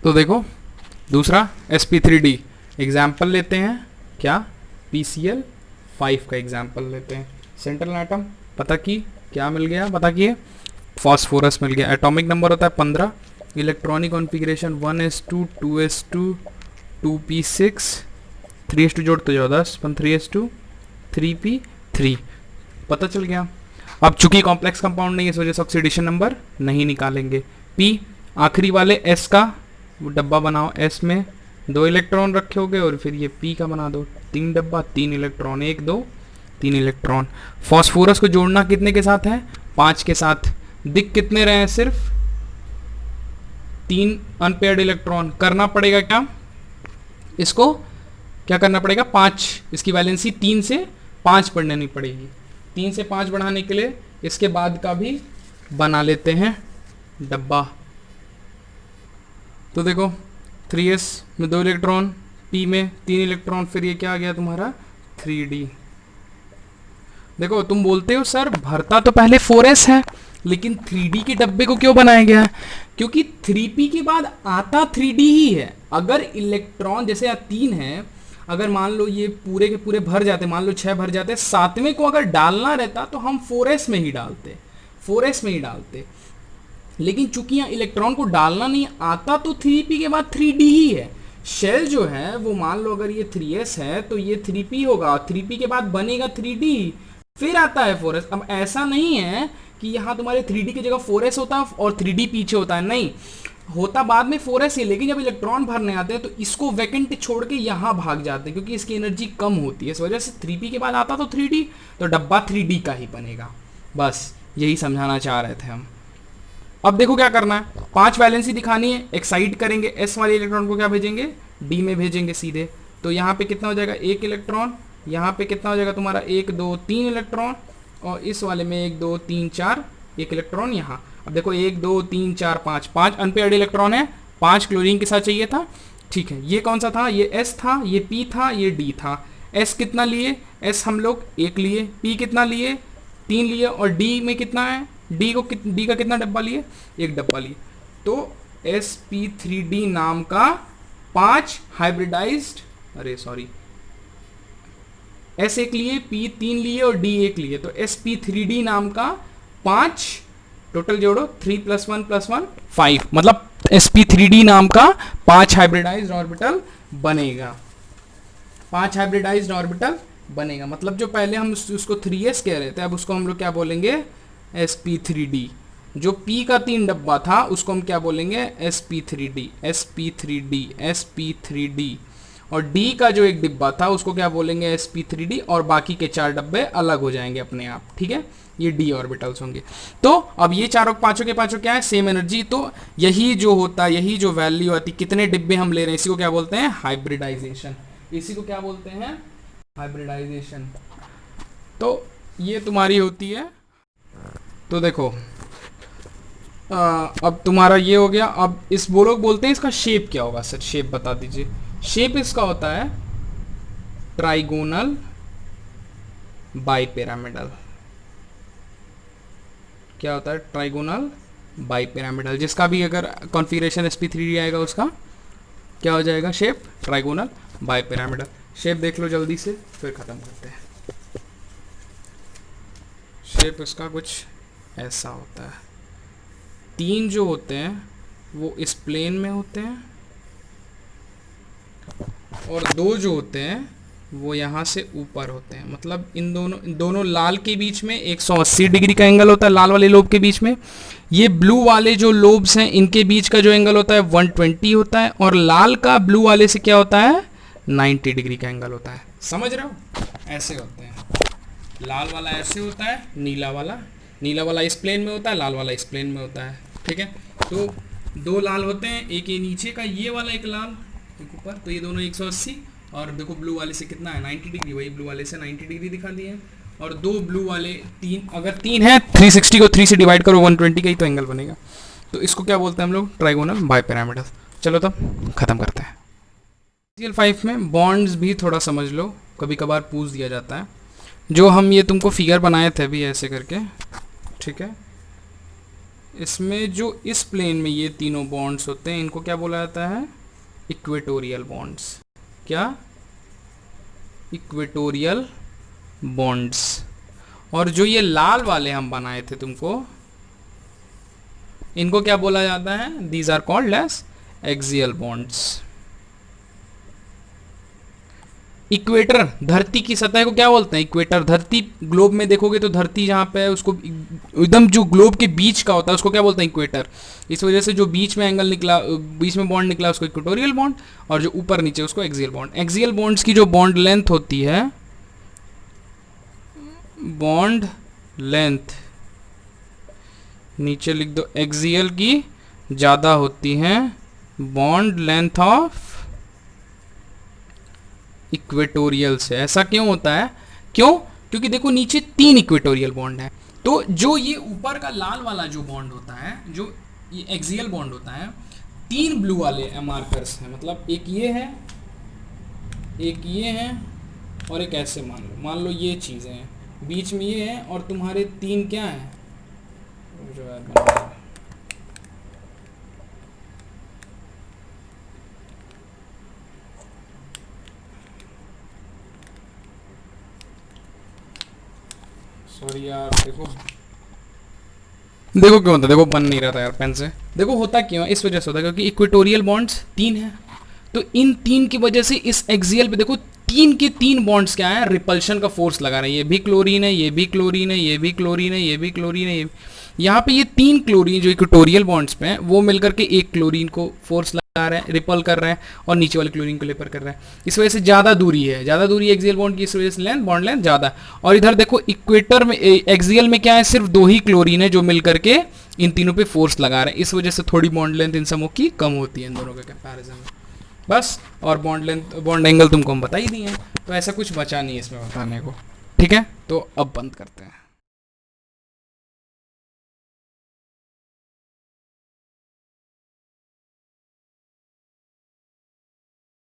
तो देखो दूसरा sp3d एग्जाम्पल लेते हैं, क्या PCl5 का एग्जाम्पल लेते हैं। सेंट्रल एटम पता की क्या मिल गया, पता किए फॉस्फोरस मिल गया। एटॉमिक नंबर होता है 15, electronic configuration 1s2 2s2 2p6 3s2 जोड़ तो जाओ 10 3s2 3p3 पता चल गया। अब चूंकि कॉम्प्लेक्स कंपाउंड नहीं है इस वजह से ऑक्सीडेशन नंबर नहीं निकालेंगे। P आखिरी वाले S का वो डब्बा बनाओ, S में 2 इलेक्ट्रॉन रखे होगे और फिर ये P का बना दो 3 डब्बा 3 इलेक्ट्रॉन 1 2 3 इलेक्ट्रॉन। फॉस्फोरस को जोड़ना कितने के साथ है, 5 के साथ। दिख कितने रहे हैं, सिर्फ 3 अनपेयर्ड इलेक्ट्रॉन। करना पड़ेगा क्या, इसको क्या करना पड़ेगा 5, इसकी वैलेंसी 3 से 5 बढ़ानी पड़ेगी। 3 से 5 बढ़ाने के लिए इसके बाद का भी बना लेते हैं डब्बा। तो देखो 3s में 2 इलेक्ट्रॉन, P में 3 इलेक्ट्रॉन, फिर ये क्या आ गया तुम्हारा 3d। देखो तुम बोलते हो सर भरता तो पहले 4s है लेकिन 3d के डब्बे को क्यों बनाया गया है, क्योंकि 3p के बाद आता 3d ही है। अगर इलेक्ट्रॉन जैसे 3 है, अगर मान लो ये पूरे के पूरे भर जाते, मान लो 6 भर जाते, 7वें को अगर डालना रहता तो हम 4s में ही डालते, 4s में ही डालते। लेकिन चूंकि यहाँ इलेक्ट्रॉन को डालना नहीं आता तो 3p के बाद 3d ही है। शेल जो है वो मान लो अगर ये 3s है तो ये 3p होगा, 3p के बाद बनेगा 3d, फिर आता है 4s। अब ऐसा नहीं है कि यहाँ तुम्हारे 3d की जगह 4s होता है और 3d पीछे होता है, नहीं, होता बाद में 4s ही। लेकिन जब इलेक्ट्रॉन भरने आते हैं तो इसको वैकेंट छोड़ के यहाँ भाग जाते हैं क्योंकि इसकी एनर्जी कम होती है, इस वजह से 3p के बाद आता तो 3d, तो डब्बा 3d का ही बनेगा। बस यही समझाना चाह रहे थे हम। अब देखो क्या करना है, 5 वैलेंसी दिखानी है, एक्साइट करेंगे, s वाले इलेक्ट्रॉन को क्या भेजेंगे, d में भेजेंगे सीधे। तो यहाँ पे कितना हो जाएगा 1 इलेक्ट्रॉन, यहाँ पे कितना हो जाएगा तुम्हारा 1 2 3 इलेक्ट्रॉन, और इस वाले में 1 2 3 4 1 इलेक्ट्रॉन यहाँ। अब देखो 1 2 3 4 5 अनपेयर्ड इलेक्ट्रॉन है, 5 क्लोरीन के साथ चाहिए था, ठीक है। ये कौन सा था, ये S था, ये P था, ये D था। S कितना लिए, S हम लोग 1 लिए, P कितना लिए 3 लिए, और D में कितना है, D का कितना डब्बा लिए, 1 डब्बा लिए। तो sp3d नाम का 5 हाइब्रिडाइज्ड, अरे सॉरी, S 1 लिए, P 3 लिए और D 1 लिए, तो sp3d नाम का 5, टोटल जोड़ो 3 + 1 + 1 5, मतलब sp3d नाम का 5 हाइब्रिडाइज्ड ऑर्बिटल बनेगा, 5 हाइब्रिडाइज्ड ऑर्बिटल बनेगा। मतलब जो पहले हम उसको 3s कह रहे थे, अब उसको हम लोग क्या बोलेंगे sp3d। जो P का 3 डब्बा था उसको हम क्या बोलेंगे sp3d, sp3d, sp3d। और D का जो एक डिब्बा था उसको क्या बोलेंगे sp3d, और बाकी के 4 डब्बे अलग हो जाएंगे अपने आप, ठीक है, ये d ऑर्बिटल्स होंगे। तो अब ये चारों पांचों के पांचों क्या है, सेम एनर्जी। तो यही जो होता है, यही जो वैल्यू आती, कितने डिब्बे हम ले रहे हैं, इसी को क्या बोलते हैं हाइब्रिडाइजेशन, इसी को क्या बोलते हैं हाइब्रिडाइजेशन। तो ये तुम्हारी होती है। तो देखो अब तुम्हारा ये हो गया। अब इस वो लोग बोलते हैं इसका शेप क्या होगा, सर शेप बता दीजिए। शेप इसका होता है ट्राइगोनल बाइपिरामिडल। क्या होता है, ट्राइगोनल बाइपिरामिडल। जिसका भी अगर कॉन्फ़िगरेशन sp3d आएगा उसका क्या हो जाएगा शेप, ट्राइगोनल बाइपिरामिडल। शेप देख लो जल्दी से फिर ख़त्म करते हैं। शेप इसका कुछ ऐसा होता है, 3 जो होते हैं वो इस प्लेन में होते हैं, और 2 जो होते हैं वो यहाँ से ऊपर होते हैं। मतलब इन दोनों लाल के बीच में 180 डिग्री का एंगल होता है, लाल वाले लोब के बीच में। ये ब्लू वाले जो लोब्स हैं इनके बीच का जो एंगल होता है 120 होता है, और लाल का ब्लू वाले से क्या होता है 90 डिग्री का एंगल होता है। समझ रहे हो, ऐसे होते हैं। लाल वाला ऐसे होता है, नीला वाला इस प्लेन में होता है, लाल वाला इस प्लेन में होता है, ठीक है। तो 2 लाल होते हैं, एक ये नीचे का ये वाला, एक लाल एक ऊपर, तो ये दोनों 180, और देखो ब्लू वाले से कितना है 90 डिग्री, वही ब्लू वाले से 90 डिग्री दिखा दिए। और 2 ब्लू वाले 3, अगर 3 है 360 को 3 से डिवाइड करो 120 का ही तो एंगल बनेगा। तो इसको क्या बोलते हैं हम लोग, ट्राइगोनल बाइपिरामिडल। चलो तब खत्म करते हैं। CL5 में बॉन्ड्स भी थोड़ा समझ लो, कभी कभार पूछ दिया जाता है। जो हम ये तुमको फिगर बनाए थे अभी ऐसे करके, ठीक है, इसमें जो इस प्लेन में ये तीनों बॉन्ड्स होते हैं इनको क्या बोला जाता है? Equatorial bonds. क्या? Equatorial bonds. और जो ये लाल वाले हम बनाए थे तुमको, इनको क्या बोला जाता है? These are called as axial bonds. Equator, धरती की सतह को क्या बोलते हैं? इक्वेटर। धरती ग्लोब में देखोगे तो धरती जहाँ पे है उसको एकदम जो ग्लोब के बीच का होता है उसको क्या बोलते हैं? इक्वेटर। इस वजह से जो बीच में एंगल निकला, बीच में बॉन्ड निकला उसको इक्वेटोरियल बॉन्ड, और जो ऊपर नीचे उसको एक्सियल बॉन्ड। एक्सियल बॉन्ड्स की जो बॉन्ड लेंथ होती है, बॉन्ड लेंथ नीचे लिख दो, एक्सियल की ज़्यादा होती है बॉन्ड लेंथ ऑफ इक्वेटोरियल से। ऐसा क्यों होता है? क्यों? क्योंकि देखो नीचे 3 इक्वेटोरियल बॉन्ड है, तो जो ये ऊपर का लाल वाला जो बॉन्ड होता है, जो ये एक्सियल बॉन्ड होता है, 3 ब्लू वाले मार्कर्स हैं। मतलब एक ये है, एक ये है, और एक ऐसे मान लो ये चीज़ें हैं, बीच में ये है, और तुम्हारे 3 क्या हैं? जो है सॉरी यार, देखो क्यों होता है, देखो बन नहीं रहा था यार पेन से। देखो होता क्यों है, इस वजह से होता है क्योंकि इक्वेटोरियल बॉन्ड्स 3 हैं, तो इन 3 की वजह से इस एक्सियल पे देखो 3 के 3 बॉन्ड्स क्या है? रिपल्शन का फोर्स लगा रहे हैं। ये भी क्लोरीन है, ये भी क्लोरीन है, ये भी क्लोरीन है, ये भी क्लोरीन है, यहाँ पे ये 3 क्लोरीन जो इक्वेटोरियल बॉन्ड्स पे हैं वो मिलकर के एक क्लोरीन को फोर्स लगा रहे हैं, रिपल कर रहे हैं, और नीचे वाले क्लोरीन को लेपर कर रहे हैं। इस वजह से ज़्यादा दूरी है, ज़्यादा दूरी एक्सियल बॉन्ड की, इस वजह से लेंथ, बॉन्ड लेंथ ज़्यादा। और इधर देखो इक्वेटर में, एक्सियल में क्या है? सिर्फ 2 ही क्लोरीन है जो मिलकर के इन तीनों पे फोर्स लगा रहे हैं। इस वजह से थोड़ी बॉन्ड लेंथ इन समूह की कम होती है इन दोनों के कंपैरिजन में, बस। और बॉन्ड लेंथ, बॉन्ड एंगल तुमको हम बता ही दिए हैं, तो ऐसा कुछ बचा नहीं है इसमें बताने को। ठीक है, तो अब बंद करते हैं।